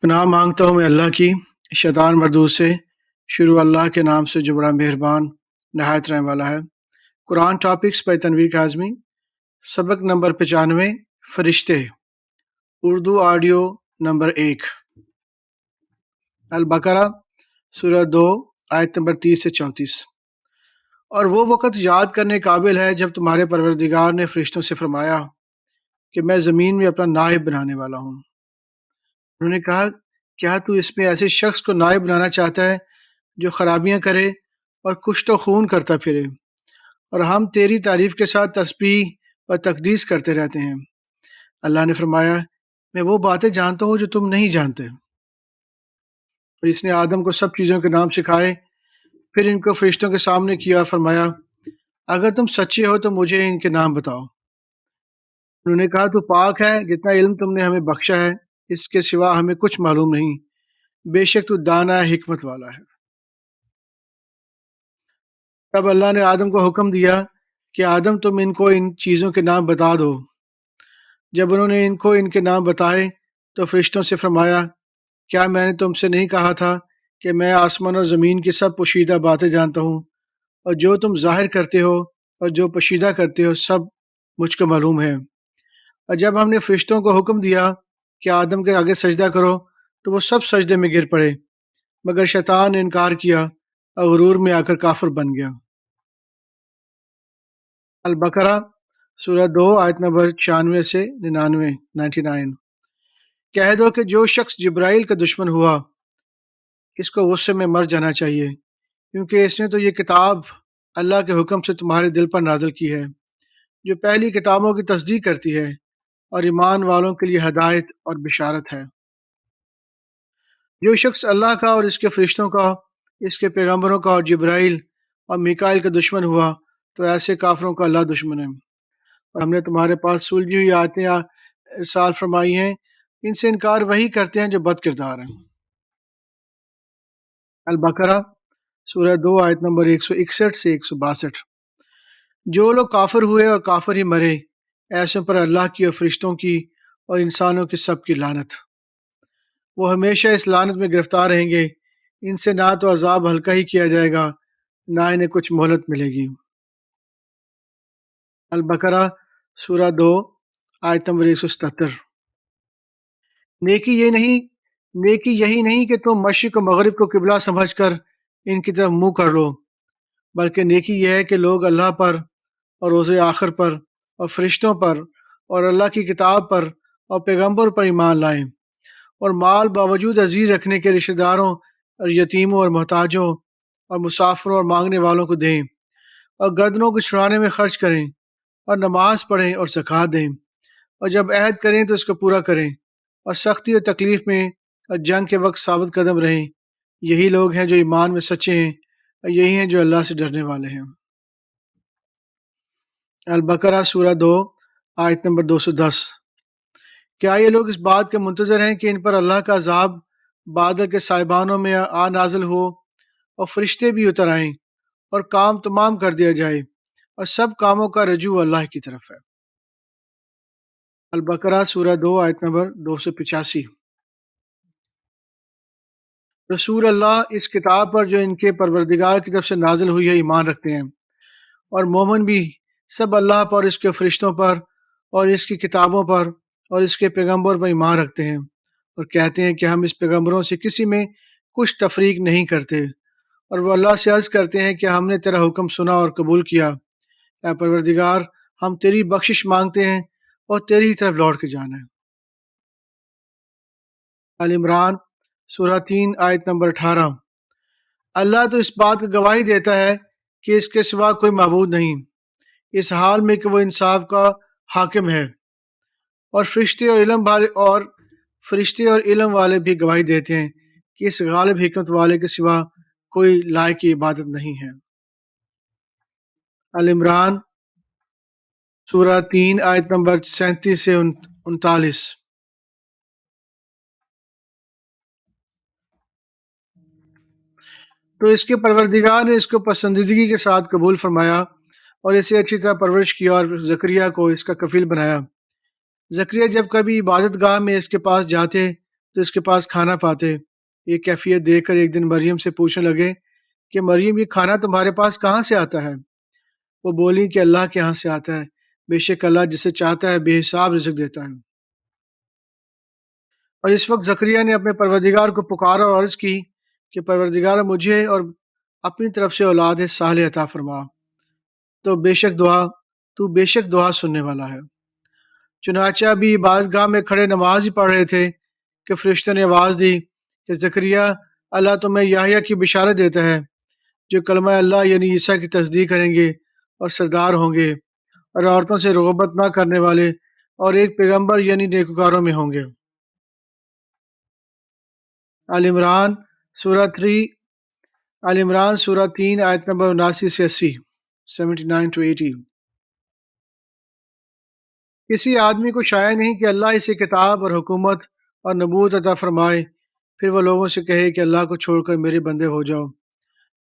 پناہ مانگتا ہوں میں اللہ کی شیطان مردود سے۔ شروع اللہ کے نام سے جو بڑا مہربان نہایت رحم والا ہے۔ قرآن ٹاپکس بائی تنویر کاظمی، سبق نمبر 95، فرشتے، اردو آڈیو نمبر 1، البقرہ سورہ 2 آیت نمبر 30 سے 34۔ اور وہ وقت یاد کرنے قابل ہے جب تمہارے پروردگار نے فرشتوں سے فرمایا کہ میں زمین میں اپنا نائب بنانے والا ہوں۔ انہوں نے کہا کیا تو اس میں ایسے شخص کو نائب بنانا چاہتا ہے جو خرابیاں کرے اور کشت و خون کرتا پھرے، اور ہم تیری تعریف کے ساتھ تسبیح و تقدیس کرتے رہتے ہیں۔ اللہ نے فرمایا میں وہ باتیں جانتا ہوں جو تم نہیں جانتے۔ اور اس نے آدم کو سب چیزوں کے نام سکھائے، پھر ان کو فرشتوں کے سامنے کیا اور فرمایا اگر تم سچے ہو تو مجھے ان کے نام بتاؤ۔ انہوں نے کہا تو پاک ہے، جتنا علم تم نے ہمیں بخشا ہے اس کے سوا ہمیں کچھ معلوم نہیں، بے شک تو دانا حکمت والا ہے۔ تب اللہ نے آدم کو حکم دیا کہ آدم تم ان کو ان چیزوں کے نام بتا دو۔ جب انہوں نے ان کو ان کے نام بتائے تو فرشتوں سے فرمایا کیا میں نے تم سے نہیں کہا تھا کہ میں آسمان اور زمین کی سب پوشیدہ باتیں جانتا ہوں، اور جو تم ظاہر کرتے ہو اور جو پوشیدہ کرتے ہو سب مجھ کو معلوم ہے۔ اور جب ہم نے فرشتوں کو حکم دیا کہ آدم کے آگے سجدہ کرو تو وہ سب سجدے میں گر پڑے، مگر شیطان نے انکار کیا اور غرور میں آ کر کافر بن گیا۔ البقرہ سورہ 2 آیت نمبر 96 سے 99۔ کہہ دو کہ جو شخص جبرائیل کا دشمن ہوا اس کو غصے میں مر جانا چاہیے، کیونکہ اس نے تو یہ کتاب اللہ کے حکم سے تمہارے دل پر نازل کی ہے جو پہلی کتابوں کی تصدیق کرتی ہے اور ایمان والوں کے لیے ہدایت اور بشارت ہے۔ جو شخص اللہ کا اور اس کے فرشتوں کا، اس کے پیغمبروں کا اور جبرائیل اور میکائیل کا دشمن ہوا تو ایسے کافروں کا اللہ دشمن ہے۔ اور ہم نے تمہارے پاس سلجھی ہوئی آیتیں ارسال فرمائی ہیں، ان سے انکار وہی کرتے ہیں جو بد کردار ہیں۔ البقرہ سورہ 2 آیت نمبر 161 سے 162۔ جو لوگ کافر ہوئے اور کافر ہی مرے ایسوں پر اللہ کی اور فرشتوں کی اور انسانوں کی سب کی لعنت، وہ ہمیشہ اس لعنت میں گرفتار رہیں گے، ان سے نہ تو عذاب ہلکا ہی کیا جائے گا نہ انہیں کچھ مہلت ملے گی۔ البقرہ سورہ 2 آیت نمبر 177۔ نیکی یہی نہیں کہ تم مشرق و مغرب کو قبلہ سمجھ کر ان کی طرف منہ کر لو، بلکہ نیکی یہ ہے کہ لوگ اللہ پر اور روز آخر پر اور فرشتوں پر اور اللہ کی کتاب پر اور پیغمبر پر ایمان لائیں، اور مال باوجود عزیز رکھنے کے رشتہ داروں اور یتیموں اور محتاجوں اور مسافروں اور مانگنے والوں کو دیں، اور گردنوں کو چھڑانے میں خرچ کریں، اور نماز پڑھیں اور زکوٰۃ دیں، اور جب عہد کریں تو اس کو پورا کریں، اور سختی اور تکلیف میں اور جنگ کے وقت ثابت قدم رہیں۔ یہی لوگ ہیں جو ایمان میں سچے ہیں، اور یہی ہیں جو اللہ سے ڈرنے والے ہیں۔ البقرہ سورہ 2 آیت نمبر 210۔ کیا یہ لوگ اس بات کے منتظر ہیں کہ ان پر اللہ کا عذاب بادل کے سائبانوں میں آ نازل ہو اور فرشتے بھی اتر آئیں اور کام تمام کر دیا جائے، اور سب کاموں کا رجوع اللہ کی طرف ہے۔ البقرہ سورہ 2 آیت نمبر 285۔ رسول اللہ اس کتاب پر جو ان کے پروردگار کی طرف سے نازل ہوئی ہے ایمان رکھتے ہیں، اور مومن بھی سب اللہ پر، اس کے فرشتوں پر اور اس کی کتابوں پر اور اس کے پیغمبر پر ایمان رکھتے ہیں، اور کہتے ہیں کہ ہم اس پیغمبروں سے کسی میں کچھ تفریق نہیں کرتے، اور وہ اللہ سے عرض کرتے ہیں کہ ہم نے تیرا حکم سنا اور قبول کیا، اے پروردگار ہم تیری بخشش مانگتے ہیں اور تیری ہی طرف لوٹ کے جانا ہے۔ آل عمران سورہ 3 آیت نمبر 18۔ اللہ تو اس بات کی گواہی دیتا ہے کہ اس کے سوا کوئی معبود نہیں، اس حال میں کہ وہ انصاف کا حاکم ہے، اور فرشتے اور علم والے بھی گواہی دیتے ہیں کہ اس غالب حکمت والے کے سوا کوئی لائق کی عبادت نہیں ہے۔ آل عمران سورہ 3 آیت نمبر 37 سے 39۔ تو اس کے پروردگار نے اس کو پسندیدگی کے ساتھ قبول فرمایا اور اسے اچھی طرح پرورش کیا، اور زکریا کو اس کا کفیل بنایا۔ زکریا جب کبھی عبادت گاہ میں اس کے پاس جاتے تو اس کے پاس کھانا پاتے۔ یہ کیفیت دیکھ کر ایک دن مریم سے پوچھنے لگے کہ مریم، یہ کھانا تمہارے پاس کہاں سے آتا ہے؟ وہ بولی کہ اللہ کے یہاں سے آتا ہے، بے شک اللہ جسے چاہتا ہے بے حساب رزق دیتا ہے۔ اور اس وقت زکریا نے اپنے پروردگار کو پکارا اور عرض کی کہ پروردگار، مجھے اور اپنی طرف سے اولاد صالح عطا فرما، تو بے شک دعا سننے والا ہے۔ چنانچہ ابھی عبادتگاہ میں کھڑے نماز ہی پڑھ رہے تھے کہ فرشتے نے آواز دی کہ زکریا، اللہ تمہیں یحییٰ کی بشارت دیتا ہے، جو کلمہ اللہ یعنی عیسیٰ کی تصدیق کریں گے اور سردار ہوں گے، اور عورتوں سے رغبت نہ کرنے والے، اور ایک پیغمبر یعنی نیکوکاروں میں ہوں گے۔ آل عمران سورہ 3 آل عمران سورہ 3 آیت نمبر 79 سے 80، 79 to 80۔ کسی آدمی کو شائع نہیں کہ اللہ اسے کتاب اور حکومت اور نبوت عطا فرمائے، پھر وہ لوگوں سے کہے کہ اللہ کو چھوڑ کر میرے بندے ہو جاؤ،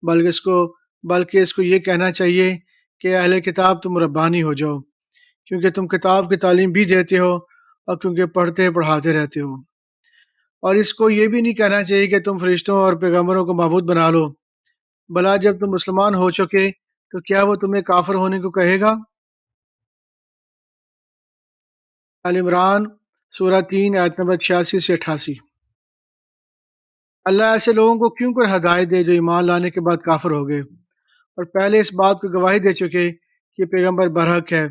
بلکہ اس کو یہ کہنا چاہیے کہ اہل کتاب تم ربانی ہو جاؤ، کیونکہ تم کتاب کی تعلیم بھی دیتے ہو اور کیونکہ پڑھتے پڑھاتے رہتے ہو۔ اور اس کو یہ بھی نہیں کہنا چاہیے کہ تم فرشتوں اور پیغمبروں کو معبود بنا لو، بھلا جب تم مسلمان ہو چکے تو کیا وہ تمہیں کافر ہونے کو کہے گا؟ آل عمران سورہ 3 آیت نمبر 86 سے 88۔ اللہ ایسے لوگوں کو کیوں کر ہدایت دے جو ایمان لانے کے بعد کافر ہو گئے اور پہلے اس بات کو گواہی دے چکے کہ پیغمبر برحق ہے،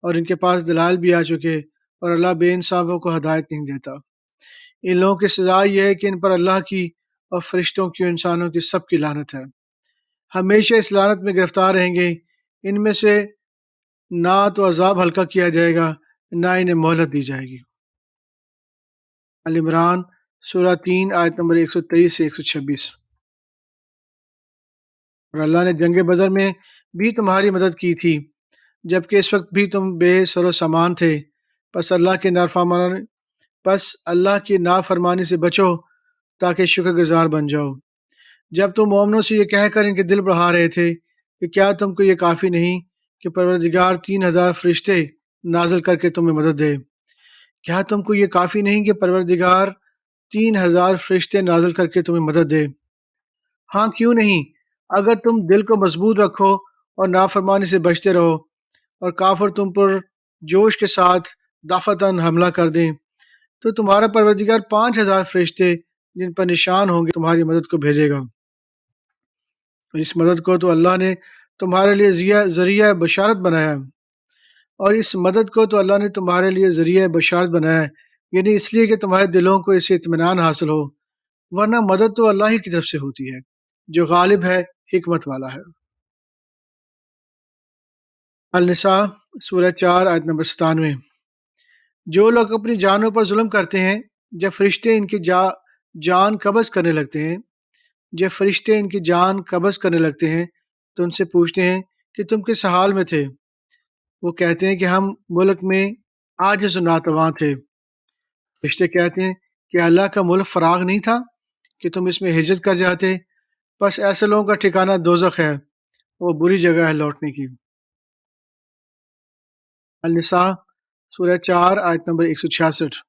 اور ان کے پاس دلائل بھی آ چکے، اور اللہ بے انصافوں کو ہدایت نہیں دیتا۔ ان لوگوں کی سزا یہ ہے کہ ان پر اللہ کی اور فرشتوں کی اور انسانوں کی سب کی لعنت ہے، ہمیشہ اس لعنت میں گرفتار رہیں گے۔ ان میں سے نہ تو عذاب ہلکا کیا جائے گا، نہ انہیں مہلت دی جائے گی۔ آل عمران سورہ 3 آیت نمبر 123 سے 126۔ اور اللہ نے جنگ بدر میں بھی تمہاری مدد کی تھی، جبکہ اس وقت بھی تم بے سر و سامان تھے، پس اللہ کی نافرمانی سے بچو تاکہ شکر گزار بن جاؤ۔ جب تم مومنوں سے یہ کہہ کر ان کے دل بڑھا رہے تھے کہ کیا تم کو یہ کافی نہیں کہ پروردگار 3000 فرشتے نازل کر کے تمہیں مدد دے؟ کیا تم کو یہ کافی نہیں کہ پروردگار 3000 فرشتے نازل کر کے تمہیں مدد دے؟ ہاں کیوں نہیں، اگر تم دل کو مضبوط رکھو اور نافرمانی سے بچتے رہو، اور کافر تم پر جوش کے ساتھ دفعتاً حملہ کر دیں، تو تمہارا پروردگار 5000 فرشتے جن پر نشان ہوں گے تمہاری مدد کو بھیجے گا۔ اور اس مدد کو تو اللہ نے تمہارے لیے ذریعہ بشارت بنایا ہے، یعنی اس لیے کہ تمہارے دلوں کو اس سے اطمینان حاصل ہو، ورنہ مدد تو اللہ ہی کی طرف سے ہوتی ہے جو غالب ہے، حکمت والا ہے۔ النساء سورہ 4 آیت نمبر 97۔ جو لوگ اپنی جانوں پر ظلم کرتے ہیں، جب فرشتے ان کی جان قبض کرنے لگتے ہیں تو ان سے پوچھتے ہیں کہ تم کس حال میں تھے؟ وہ کہتے ہیں کہ ہم ملک میں عاجز و ناتواں تھے۔ فرشتے کہتے ہیں کہ اللہ کا ملک فراغ نہیں تھا کہ تم اس میں ہجرت کر جاتے؟ بس ایسے لوگوں کا ٹھکانہ دوزخ ہے، وہ بری جگہ ہے لوٹنے کی۔ النساء سورہ 4 آیت نمبر 166۔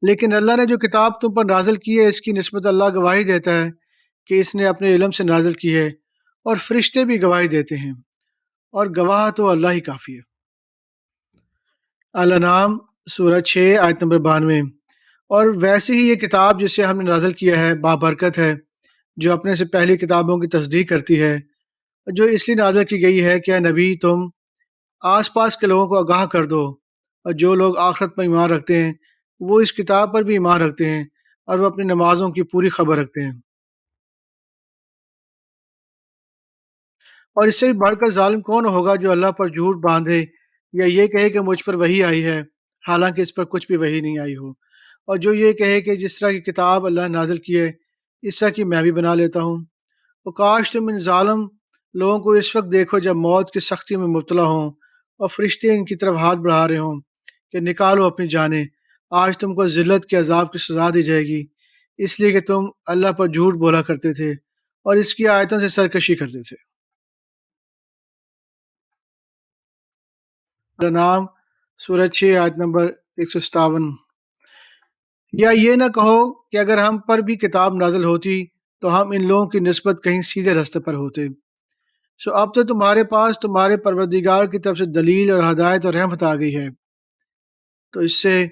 لیکن اللہ نے جو کتاب تم پر نازل کی ہے، اس کی نسبت اللہ گواہی دیتا ہے کہ اس نے اپنے علم سے نازل کی ہے، اور فرشتے بھی گواہی دیتے ہیں، اور گواہ تو اللہ ہی کافی ہے۔ الانعام سورہ 6 آیت نمبر 92۔ اور ویسے ہی یہ کتاب جسے ہم نے نازل کیا ہے بابرکت ہے، جو اپنے سے پہلی کتابوں کی تصدیق کرتی ہے، جو اس لیے نازل کی گئی ہے کہ اے نبی، تم آس پاس کے لوگوں کو آگاہ کر دو، اور جو لوگ آخرت پر ایمان رکھتے ہیں وہ اس کتاب پر بھی ایمان رکھتے ہیں، اور وہ اپنی نمازوں کی پوری خبر رکھتے ہیں۔ اور اس سے بھی بڑھ کر ظالم کون ہوگا جو اللہ پر جھوٹ باندھے یا یہ کہے کہ مجھ پر وحی آئی ہے، حالانکہ اس پر کچھ بھی وحی نہیں آئی ہو، اور جو یہ کہے کہ جس طرح کی کتاب اللہ نے نازل کی ہے اس طرح کی میں بھی بنا لیتا ہوں۔ اور کاش تم ان ظالم لوگوں کو اس وقت دیکھو جب موت کی سختی میں مبتلا ہوں، اور فرشتے ان کی طرف ہاتھ بڑھا رہے ہوں کہ نکالو اپنی جانیں، آج تم کو ذلت کے عذاب کی سزا دی جائے گی، اس لیے کہ تم اللہ پر جھوٹ بولا کرتے تھے اور اس کی آیتوں سے سرکشی کرتے تھے۔ الانعام سورہ 6 آیت نمبر 157۔ یا یہ نہ کہو کہ اگر ہم پر بھی کتاب نازل ہوتی تو ہم ان لوگوں کی نسبت کہیں سیدھے راستے پر ہوتے۔ سو اب تو تمہارے پاس تمہارے پروردگار کی طرف سے دلیل اور ہدایت اور رحمت آ گئی ہے، تو اس سے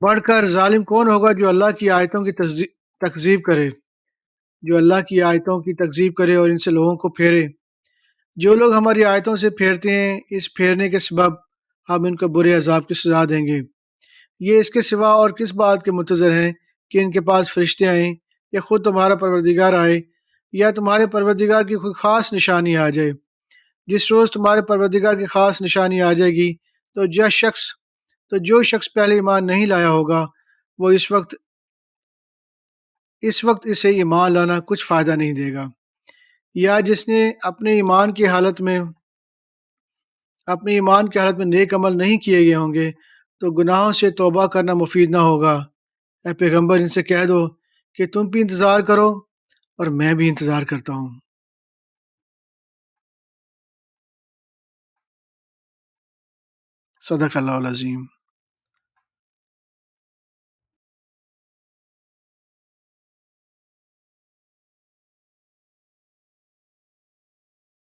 بڑھ کر ظالم کون ہوگا جو اللہ کی آیتوں کی تکذیب کرے، جو اللہ کی آیتوں کی تکذیب کرے اور ان سے لوگوں کو پھیرے۔ جو لوگ ہماری آیتوں سے پھیرتے ہیں، اس پھیرنے کے سبب ہم ان کو برے عذاب کی سزا دیں گے۔ یہ اس کے سوا اور کس بات کے منتظر ہیں کہ ان کے پاس فرشتے آئیں یا خود تمہارا پروردگار آئے یا تمہارے پروردگار کی کوئی خاص نشانی آ جائے۔ جس روز تمہارے پروردگار کی خاص نشانی آ جائے گی تو جو شخص پہلے ایمان نہیں لایا ہوگا وہ اس وقت اسے ایمان لانا کچھ فائدہ نہیں دے گا، یا جس نے اپنے ایمان کی حالت میں نیک عمل نہیں کیے گئے ہوں گے تو گناہوں سے توبہ کرنا مفید نہ ہوگا۔ اے پیغمبر ان سے کہہ دو کہ تم بھی انتظار کرو اور میں بھی انتظار کرتا ہوں۔ صدق اللہ العظیم۔